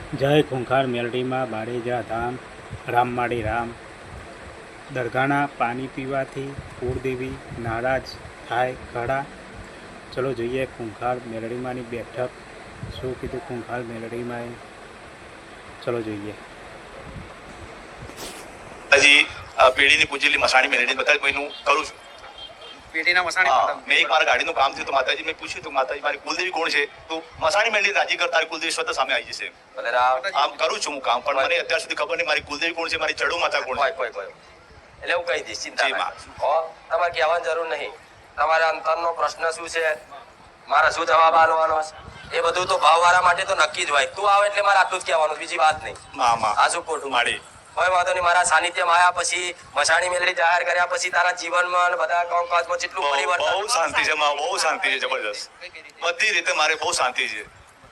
જય ખૂંખાર મેલડીમાં બાળેજા ધામ રામમાળી રામ દરગાહના પાણી પીવાથી કુળદેવી નારાજ થાય ખરા. ચલો જોઈએ ખૂંખાર મેલડીમાંની બેઠક શું કીધું ખૂંખાર મેલડીમાં. ચલો જોઈએ. હજી પેઢીની પૂજેલી મસાણી મેલડી બધા કોઈનું કરું છું. પેઢીના મસાણી મેં એક મારા ગાડીનું કામ થયું તો માતાજી મેં પૂછ્યું તો માતાજી મારી કુલદેવી કોણ છે તો મસાણી મેલડી રાજી કરતા કુલદેવી સ્વતઃ સામે આવી જશે. આમ કરું છું હું કામ, પણ મને અત્યાર સુધી ખબર નહીં મારી કુલદેવી કોણ છે, મારી ચડુ માતા કોણ છે. એટલે હું કહી દઈશ, ચિંતા ના તમારે કહેવાની જરૂર નહીં. તમારા અંતરનો પ્રશ્ન શું છે, મારે શું જવાબ આપવાનો છે, એ બધું તો ભાવવાળા માટે તો નક્કી જ હોય. તું આવે એટલે મારે આટલું જ કહેવાનું, બીજી વાત નહીં. આ શું ખોટું માડી કોઈ વાંધો નહીં. મારા સાનિધ્યમાં આવ્યા પછી મસાણી મેલડી જાહેર કર્યા પછી તારા જીવનમાં અને બધા કામકાજમાં જેટલું પરિવર્તન. બહુ શાંતિ છે, બહુ શાંતિ છે, જબરદસ્ત બધી રીતે મારે બહુ શાંતિ છે.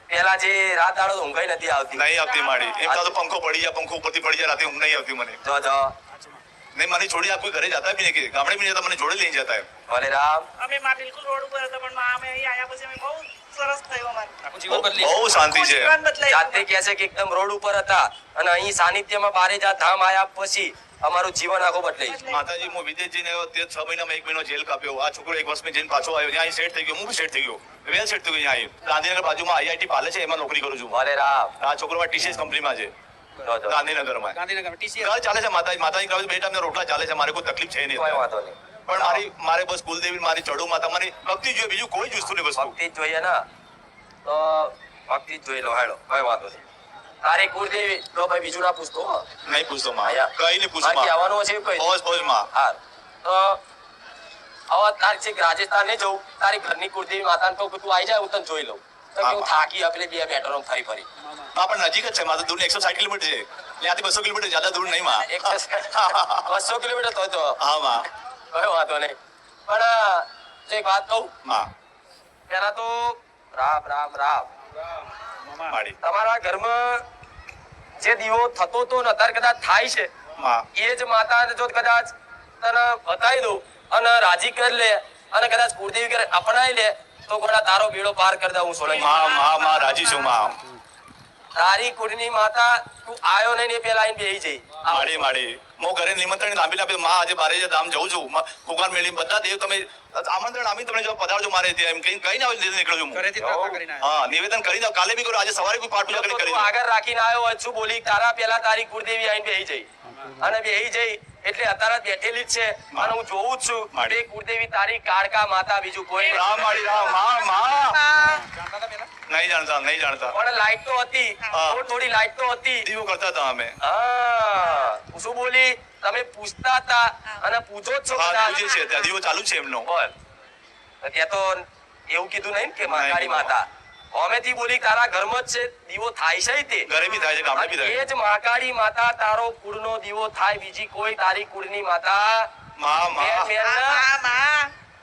પેલા જે રાત દાડો ઊંઘાઈ નથી આવતી, નહીં આવતી માડી. એમ તો પંખો પડી જાય, પંખો ઉપરથી પડી જાય, રાતે ઊંઘ નહીં આવતી મને. જો નહીં મને છોડી આ કોઈ ઘરે જતા બી નહીં, ગામડે બી જતા મને જોડે લઈ જતા એમ. ભલે રામ. અમે માં બિલકુલ રોડ ઉપર હતા, પણ અમે અહીં આયા પછી અમે બહુ સરસ થયો અમારું. બહુ શાંતિ છે. જાતે કહે છે કે એકદમ રોડ ઉપર હતા અને અહીં સાનિધ્યમાં બારેજા ધામ આયા પછી અમારું જીવન આખું બદલાઈ ગયું. માતાજી હું વિદેશ જઈને આવ્યો તે 6 મહિનામાં 1 મહિનો જેલ કાપ્યો. આ છોકરો 1 વર્ષમાં જઈને પાછો આવ્યો, ત્યાં સેટ થઈ ગયો, હું બી સેટ થઈ ગયો, વેલ સેટ થઈ ગયો. અહીંયા ગાંધીનગર બાજુમાં આઈઆઈટી પાલે છે, એમાં નોકરી કરું છું. ભલે રામ. આ છોકરો ટીસીએસ કંપનીમાં છે ગાંધીનગરમાં. ગાંધીનગર ટીસી ઘર ચાલે છે માતાજી કહે બે ટાઈમના રોટલા ચાલે છે, મારે કોઈ તકલીફ છે નહીં. કોઈ વાંધો નહીં. પણ મારે બસ કુલદેવી મારી ચડુ માતા મારી ભક્તિ જોઈએ, બીજું કોઈ જ વસ્તુ નહીં. વસ્તુ ભક્તિ જ જોઈએ ને, તો ભક્તિ જ જોઈ લો. હેડો કોઈ વાંધો નહીં. તારી કુળદેવી તો ભાઈ બીજું ના પૂછતો. નહીં પૂછતો માં, કઈ નહીં પૂછતો. કહેવાનું હશે કઈ બસ માં. હા તો હવે તાર છે રાજસ્થાન ને જવું, તારી ઘરની કુળદેવી માતાને કહું કે તું આવી જાય, હું તને જોઈ લઉં. તો હું થાકી આપેલી 2 મેટ્રો ફરી ફરી. હા પણ નજીક જ છે, મારે દૂર 160 કિલોમીટર છે, ત્યાંથી 200 કિલોમીટર જ્યાદા દૂર નહીં માં. 200 કિલોમીટર તો હા માં, કયો વાંધો નહીં. પણ જો એક વાત કહું માં પેલા તો રામ રામ રામ. માડી તમારા ઘરમાં જે દીવો થતો તો ને અત્યારે કદાચ થાય છે, માં એ જ માતા જો કદાચ તને બતાવી દઉં અને રાજી કરી લે અને કદાચ કુળદેવી કરે અપનાવી લે તો ગોડા તારો બેડો પાર કરી દઉં. હું સોલંકી માં રાજી છું માં. તારી કુળની માતા તું આયો નહીં ને પેલા આઈને બેહી જઈ. માડી હું ઘરે નિમંત્રણ આપી આપે માં આજે બારે ધામ જઉં છું. કુકાર મેળી બધા દેવ તમે આમંત્રણ આપી તમે જો પધારજો મારે ત્યાં એમ કઈ ના હોય નીકળું છું. ઘરેથી પ્રાર્થના કરીને આવ્યા. હા નિવેદન કરી દો, કાલે બી કરો, આજે સવારે કોઈ પાઠ પૂજા કરી તું આગળ રાખીને આવ્યો હોય શું બોલી તારા પેલા તારી કુળદેવી આઈને બેહી જઈ અને બેહી જઈ એટલે અત્યારે બેઠેલી જ છે અને હું જોઉં જ છું તે કુળદેવી તારી કાળકા માતા, બીજું કોઈ રામ માડી રામ માં જાણતા હતા પેલા? નહીં જાણતા પણ લાઈટ તો હતી, થોડી લાઈટ તો હતી. દીવો કરતા હતા અમે. હા હું શું બોલી તમે પૂછતા હતા અને પૂછો જ છો હા કદાચ. પૂછે છે, ત્યાં દીવો ચાલુ છે એમનો. બોલ ત્યાં તો એવું કીધું નહીં ને કે મહાકાળી માતા અમેથી બોલી તારા ઘરમાં જ છે દીવો થાય છે તે ઘરે બી થાય છે, ગામડે બી થાય એ જ મહાકાળી માતા તારો કુળનો દીવો થાય, બીજી કોઈ તારી કુળની માતા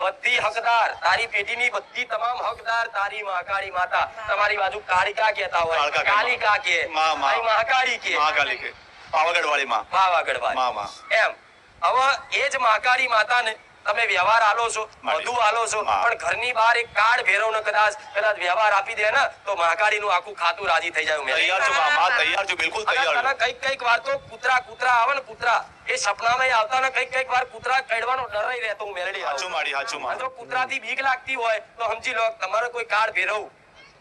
બધી હકદાર તારી પેઢીની બધી તમામ હકદાર તારી મહાકાળી માતા. તમારી બાજુ કાળિકા કહેતા હોય, કાલિકા કે મહાકાળી કે મહાકાલી કે પાવાગઢ વાળી માં, પાવાગઢ વાળી એમ. હવે એ જ મહાકાળી માતાને તમે વ્યવહાર આલો છો, બધું આલો છો, પણ ઘરની બહાર એક કાર્ડ ભેરવને કદાચ વ્યવહાર આપી દે ને તો મહાકાળીનું આખું ખાતું રાજી થઈ જાય. તૈયાર છું માં, તૈયાર છું, બિલકુલ તૈયાર છું. કઈક વાર તો કૂતરા આવે ને, કૂતરા એ સપનામાં આવતા ને કઈક વાર કૂતરા કડવાનો ડર રહી રહેતો. હું મેલડી હાચું માડી, હાચું માં. જો કૂતરાથી બીક લાગતી હોય તો સમજી લો તમારે કોઈ કાર્ડ ભેરવું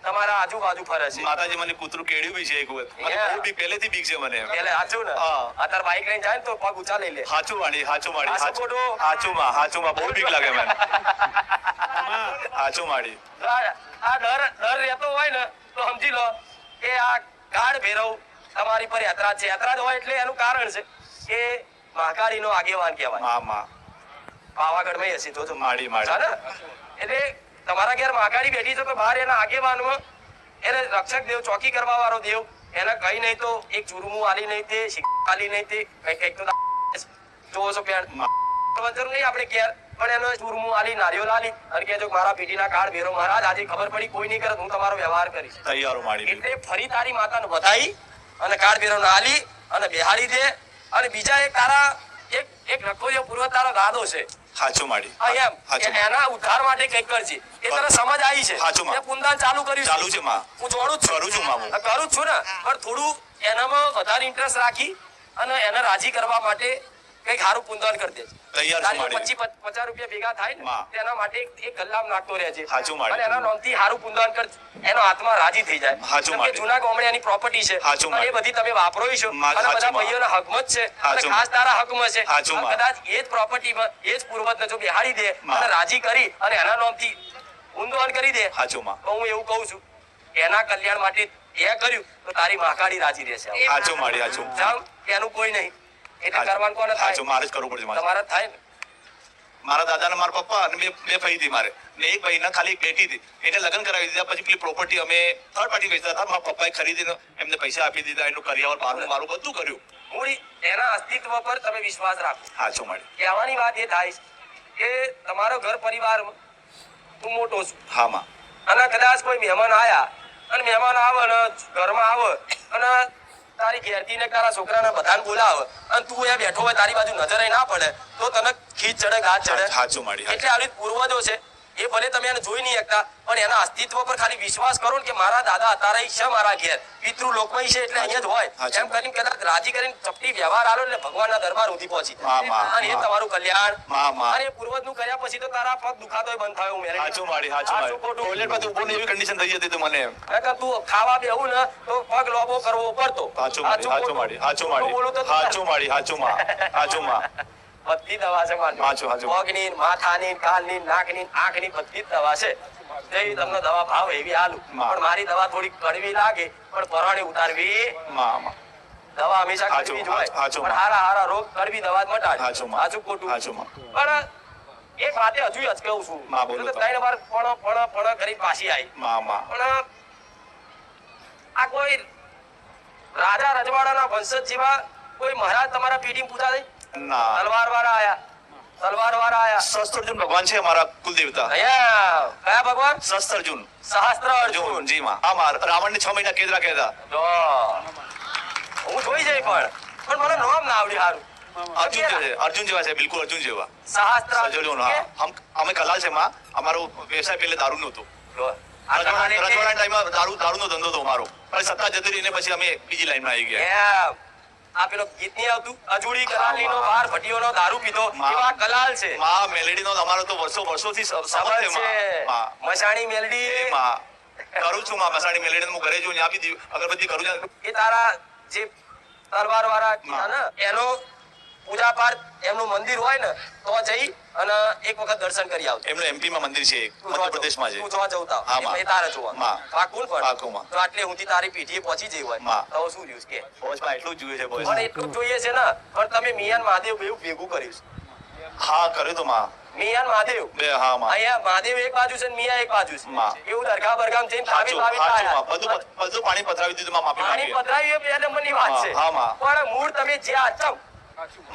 તમારા આજુબાજુ ફરે છે. માતાજી મને કૂતરું કેળ્યું બી છે એક વખત. મને બહુ બીક, પહેલેથી બીક છે મને. એટલે હાચું ને અત્યારે બાઈક લઈને જાય ને તો પગ ઊંચા લઈ લે. હાચું માડી, હાચું માડી, હાચું હાચું માં બહુ બીક લાગે મને. હાચું માડી. આ ડર રહેતો હોય ને તો સમજી લો કે આ કાર્ડ ભેરવ તમારી પર યાત્રા છે. યાત્રા હોય એટલે એનું કારણ છે કે મહાકાળીનો આગેવાન કહેવાય. માં પાવાગઢમાં હશે જોજો માડી એટલે તમારા ઘેર મહાકાળી બેઠી છે તો બહાર એના આગેવાનમાં એને રક્ષક દેવ, ચોકી કરવા વાળો દેવ, એને કઈ નહીં તો એક ચૂરમું આલી નહીં તે આલી નહીં તે કઈક તો જોવો છો પેણ જરૂર નહીં આપણે ઘેર, પણ એનો ચૂરમું આલી નારિયેળ આલી અને કે જો મારા પેઢીના કાર્ડ ભેરો મહારાજ આજે ખબર પડી કોઈ નહીં કરે હું તમારો વ્યવહાર કરીશ. તૈયાર માડી. એટલે ફરી તારી માતાને વધાઈ અને કાર્ડ ભેરો આલી અને બેહાડી દે અને બીજા એક તારા એક રખોલિયો પૂર્વ તારો ગાદો છે હાચું માડી હા, એમ હાચું કે એના ઉદ્ધાર માટે કંઈક કરજે એ તને સમજ આવી છે હાચું માં. મેં પુનદાન ચાલુ કર્યું ચાલુ છે માં હું જોડું જ કરું છું માં હું. હા, કરું જ છું ને પણ થોડું એનામાં વધારે ઇન્ટરેસ્ટ રાખી અને એને રાજી કરવા માટે કંઈક સારું પુનદાન કરી દે તૈયાર છું માડી 50 રૂપિયા ભેગા થાય ને માં. તેના માટે એક ગલ્લામ નાખતો રહેજે હાચું માડી. અને એના નામથી સારું પુનદાન કર એનો આત્મા રાજી થઈ જાય હાચું કેમ કે માડી. જૂના ગામડે એની પ્રોપર્ટી છે હાચું અને એ માડી. બધી તમે વાપરો છો માં, અને બધા હાચું માં. ભાઈઓના હકમાં જ છે અને હાચું ખાસ તારા હકમાં છે હાચું માં. કદાચ એ જ પ્રોપર્ટીમાં એ જ પૂર્વજને જો બેહાડી દે માં. અને રાજી કરી અને એના નામથી પુનદાન કરી દે હાચું માં. તો હું એવું કહું છું એના કલ્યાણ માટે એ કર્યું તો તારી મહાકાળી રાજી રહેશે હાચું માડી હાચું જામ એનું કોઈ નહીં એટલે કરવાનું કોને હાચું થાય મારે જ કરવું પડશે મારે. તમારે જ થાય ને મારા દાદા ને મારા પપ્પા અને બે ભાઈ હતી મારે ને એક ભાઈ ના ખાલી એક બેટી હતી એને લગ્ન કરાવી દીધા પછી પેલી પ્રોપર્ટી અમે થર્ડ પાર્ટી વેચતા હતા મારા પપ્પાએ ખરીદીને એમને પૈસા આપી દીધા એનું કરિયાવર મારું મારું બધું કર્યું. મૂડી એના અસ્તિત્વ પર તમે વિશ્વાસ રાખો હાચું માડી કહેવાની વાત એ થાય કે તમારો ઘર પરિવાર હું મોટો છું હા માં અને કદાચ કોઈ મહેમાન આયા અને મહેમાન આવે ને ઘરમાં આવે અને તારી ઘેરથી ને તારા છોકરાને બધાને બોલાવે અને તું અહીંયા બેઠો હોય તારી બાજુ નજરે ના પડે તો તને ખીચ ચડે ગાજ ચડે હાચું માડી એટલે આવી પૂર્વજો છે એ ભલે તમે એને જોઈ નહીં શકતા પણ એના અસ્તિત્વ પર ખાલી વિશ્વાસ કરો ને કે મારા દાદા અત્યારે છે મારા ઘેર પિતૃ લોકમય છે એટલે અહીંયા જ હોય હાચું. એમ કરીને કદાચ રાજી કરીને ચપટી વ્યવહાર આલો એટલે ભગવાનના દરબાર સુધી પહોંચી માં, માં, અને એ માં. તમારું કલ્યાણ માં, માં. અને પૂર્વજનું કર્યા પછી તો તારા પગ દુખાતોય બંધ થયો હું હાચું માડી હાચું આ શું માડી ખોટું? ટોયલેટ માંથી ઉભો ને એવી કન્ડિશન થઈ જતી તો મને નકર તું ખાવા બેહું ને તો પગ લોબો કરવો પડતો હાચું માડી હાચું માડી હાચું ખોટું બોલું તો માડી હાચું માડી હાચું માં હાચું માં બધી દવા છે મારી હાચું, હાચું. પગની માથાની કાલની નાકની આંખની બધી જ દવા છે જેવી તમને દવા ભાવે એવી હાલું માં. પણ મારી દવા થોડી કડવી લાગે પણ પરાણે ઉતારવી માં માં દવા હંમેશા હાચું, કડવી જ હોય હાચું, પણ માં. હારા હારા રોગ કડવી દવા જ મટાડે હાચું, માં. હાચું ખોટું હાચું, માં. પણ એક વાતે હજુ જ કહું છું માં, બોલો તો તો. ત્રણ વાર પણ કરી પાછી આવી માં માં પણ આ કોઈ રાજા રજવાડાના વંશજ જેવા કોઈ મહારાજ તમારા પેઢી પૂજા થઈ ના તલવાર વાળા આયા તલવાર વાળા આયા શસ્ત્રજુન ભગવાન છે અમારા કુલદેવતા અહીંયા કયા ભગવાન શસ્ત્રજુન સહસ્ત્ર અર્જુન અર્જુન જી માં હા માં રાવણ ને 6 મહિના કેદ રાખ્યા હતા જો હું જોઈ જઈ પણ મને નામ ના આવડ્યું હારું અર્જુન જેવા છે અર્જુન જેવા છે બિલકુલ અર્જુન જેવા સહસ્ત્ર સજોડ્યો હા અમે કલાલ છે માં અમારો વ્યવસાય પહેલે દારૂ નહોતો જો આ કહાની છે. રજવાડા ટાઈમમાં દારૂનો ધંધો હતો અમારો પણ સત્તા જતી રહીને પછી અમે બીજી લાઈનમાં આવી ગયા એમ. આ પેલો ગીત નહીં આવતું અજુડી કલાલીનો બાર ભટીઓનો દારૂ પીધો માં. એવા કલાલ છે માં મેલેડી નો અમારો તો વર્ષોથી સંબંધ ખબર છે છે માં મસાણી મેલડી એ માં કરું છું માં મસાણી મેલેડી હું ઘરે છું ત્યાં બી અગરબત્તી કરું છું એ તારા જે તલવાર વાળા માં. ને એનો પૂજા પાઠ એમનું મંદિર હોય ને તો જઈ અને એક વખત દર્શન કરી આવજો એમનું એમપી માં મંદિર છે એક, તું જોવા મધ્યપ્રદેશમાં છે તું જોવા જવતા હા, માં. એ તારે જોવા માં. પાકું પણ પાકું, માં. તો આટલે હુંથી તારી પીઠીએ પહોંચી જઈ હોય માં. તો શું રહ્યું છે કે બોસમાં એટલું જ જોઈએ છે બોસ પણ એટલું જ જોઈએ છે ને પણ તમે મિયાન મહાદેવ બેઉ ભેગું કર્યું છે હા કર્યું તો માં મિયાન મહાદેવ બે હા માં અહીંયા મહાદેવ એક બાજુ છે ને મિયા એક બાજુ છે માં. એવું દરગાહ બરગામ જઈને તાવીજ હાચું બાવીજ હાચું લાયા. માં બધું પાણી પથરાવી દીધું માં માફી પાણી માંગીએ પધરાવી એ બે નંબરની વાત છે હા, માં. પણ મૂળ તમે જ્યાં ચમ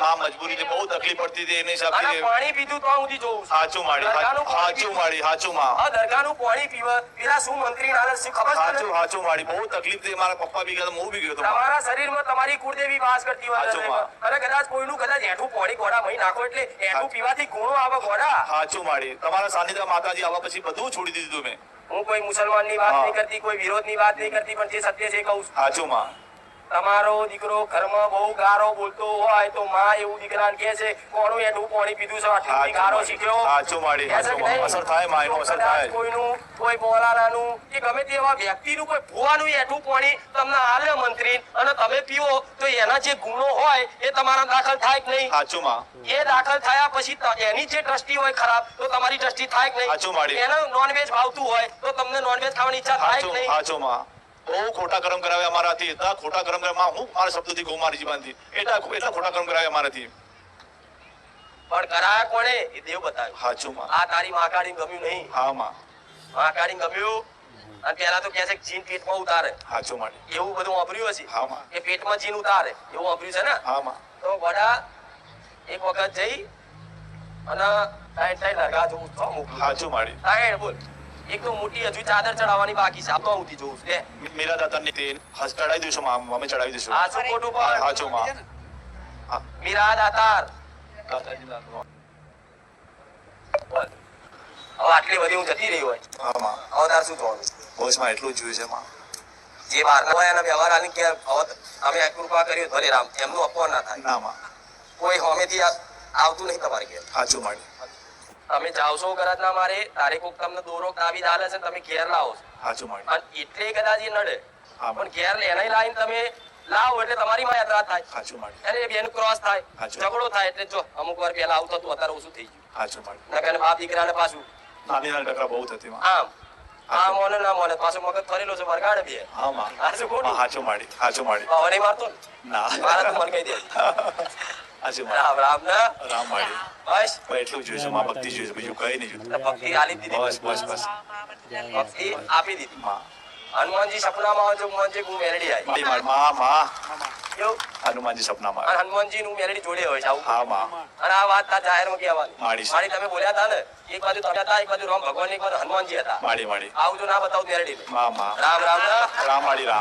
માં મજબૂરી બહુ તકલીફ પડતી હતી એની અને હિસાબથી પાણી પીધું તો હું જોઉં છું. હાચું માડી દરગાહનું પાણી હાચું પીધું. માડી હાચું માં આ દરગાહનું પાણી પીવે પેલા શું મંત્રી નાલે શું ખબર છે હાચું ને? હાચું માડી બહુ તકલીફ થઈ મારા પપ્પા બી ગયા હતા, હું બી ગયો હતો માં. તમારા શરીરમાં તમારી કુળદેવી વાસ કરતી હોય હાચું, હૃદયમાં. અને કદાચ કોઈનું કદાચ એઠું પાણી ગોળા મહી નાખો એટલે એઠું પીવાથી ગુણો આવે ગોળા. હાચું માડી તમારા સાનિધ્ય માતાજી આવા પછી બધું છોડી દીધું મેં હું કોઈ મુસલમાનની વાત હા. નહીં કરતી કોઈ વિરોધની વાત નહીં કરતી પણ જે સત્ય છે એ કહું છું. હાચું માં તમારો દીકરો ઘરમાં બહુ ગારો બોલતો હોય તો માં એવું દીકરાને કહે છે કોનું એઠું પાણી પીધું છે આટલી બધી ગારો શીખ્યો હાચું માડી કહે છે હાચું કે નહીં? માં અસર થાય માં એનો અસર કદાચ થાય કોઈનું કોઈ બોલાનાનું કે ગમે તે એવા વ્યક્તિનું કોઈ ભુવાનું એઠું પાણી તમને આલે મંત્રી અને તમે પીવો તો એના જે ગુણો હોય એ તમારા દાખલ થાય કે નહીં? હાચું માં એ દાખલ થયા પછી એની જે દ્રષ્ટિ હોય ખરાબ તો તમારી દ્રષ્ટિ થાય કે હાચું માડી. નહીં? એને નોનવેજ ભાવતું હોય તો તમને નોનવેજ ખાવાની ઈચ્છા થાય કે હાચું નહીં? હાચું માં બહુ ખોટા કર્મ કરાવ્યા અમારાથી એટલા ખોટા કર્મ કરાવ્યા હું મારા શબ્દોથી કહું મારી જીવનથી એટલા ખોટા કર્મ કરાવ્યા અમારાથી પણ કરાયા કોણે એ દેવ બતાવ્યું. હાચું માં આ તારી મહાકાળી ગમ્યું નહીં. હા માં મહાકાળી ગમ્યું અને પેલા તો કહે છે કે જીન પેટમાં ઉતારે હાચું માડી એવું બધું વાપર્યું હશે હા માં કે પેટમાં જીન ઉતારે એવું વાપર્યું છે ને હા માં તો ગોડા એક વખત જઈ અને ટાઈમ ટાઈમ દરગાહ જોઉં તો મોકલું. હાચું માડી ટાઈમ બોલ એક તો મોટી હજુ ચાદર ચડાવવાની બાકી છે આ તો હું જોઉં છું લે. મેરા દાતાની તેલ હસ ચડાવી દઈશું માં અમે ચડાવી દઈશું આ શું ખોટું પણ હાચું માં મીરા દાતાર દાતાજી દાતા બોલ. હવે આટલી બધી હું જતી રહી હોય હા માં હવે તાર શું થવાનું? બસ માં એટલું જ જોયું છે માં જે બહારના હોય એના વ્યવહાર આની કે હવે તમે કૃપા કરી ભલે રામ એમનું અપમાન ના થાય. ના માં કોઈ હોમેથી આવતું નહીં તમારે ઘેર. સાચું માડી તમે જાઓ છો ગરજ ના મારે તારે કોક તમને દોરો તાવીજ હાલે છે ને તમે ઘેર લાવો છો સાચું માડી અને એટલે કદાચ એ નડે હા પણ ઘેર એને લાવીને તમે લાવો એટલે તમારી માં યાત્રા થાય સાચું માડી અરે બેન ક્રોસ થાય હાચું. ઝઘડો થાય એટલે જો અમુક વાર પહેલા આવતું હતું અત્યારે ઓછું થઈ ગયું સાચું માડી નકર બાપ દીકરાને પાછું નાની નાની ટકરા બહુ થતી માં આમ આ મોને ના મોને પાછો મગજ ફરેલો છે વરગાડે બે હા માં આ શું ખોટું? સાચું માડી હવે નહીં મારતો ને ના મારા તો મને કહી દે સાચું માડી રામ રામ ને રામ માડી બસ પણ એટલું જોયું છે માં ભક્તિ જોયું છે બીજું કઈ નહીં જોયું એટલે ભક્તિ આલી દીધી બસ બસ બસ ભક્તિ આપી દીધી માં હનુમાનજી સપનામાં આવે છે હનુમાનજી હું મેલડી આવી માડી માં માં કેવું હનુમાનજી સપનામાં અને હનુમાનજી નું મેલડી જોડે હોય છે આવું હા માં અને આ વાત તાર જાહેરમાં કહેવાની માડી. માડી તમે બોલ્યા હતા ને એક બાજુ તમે હતા એક બાજુ રામ ભગવાન એક બાજુ હનુમાનજી હતા માડી માડી આવું જો ના બતાવું મેલડી માં રામ રામ ને રામ માડી રામ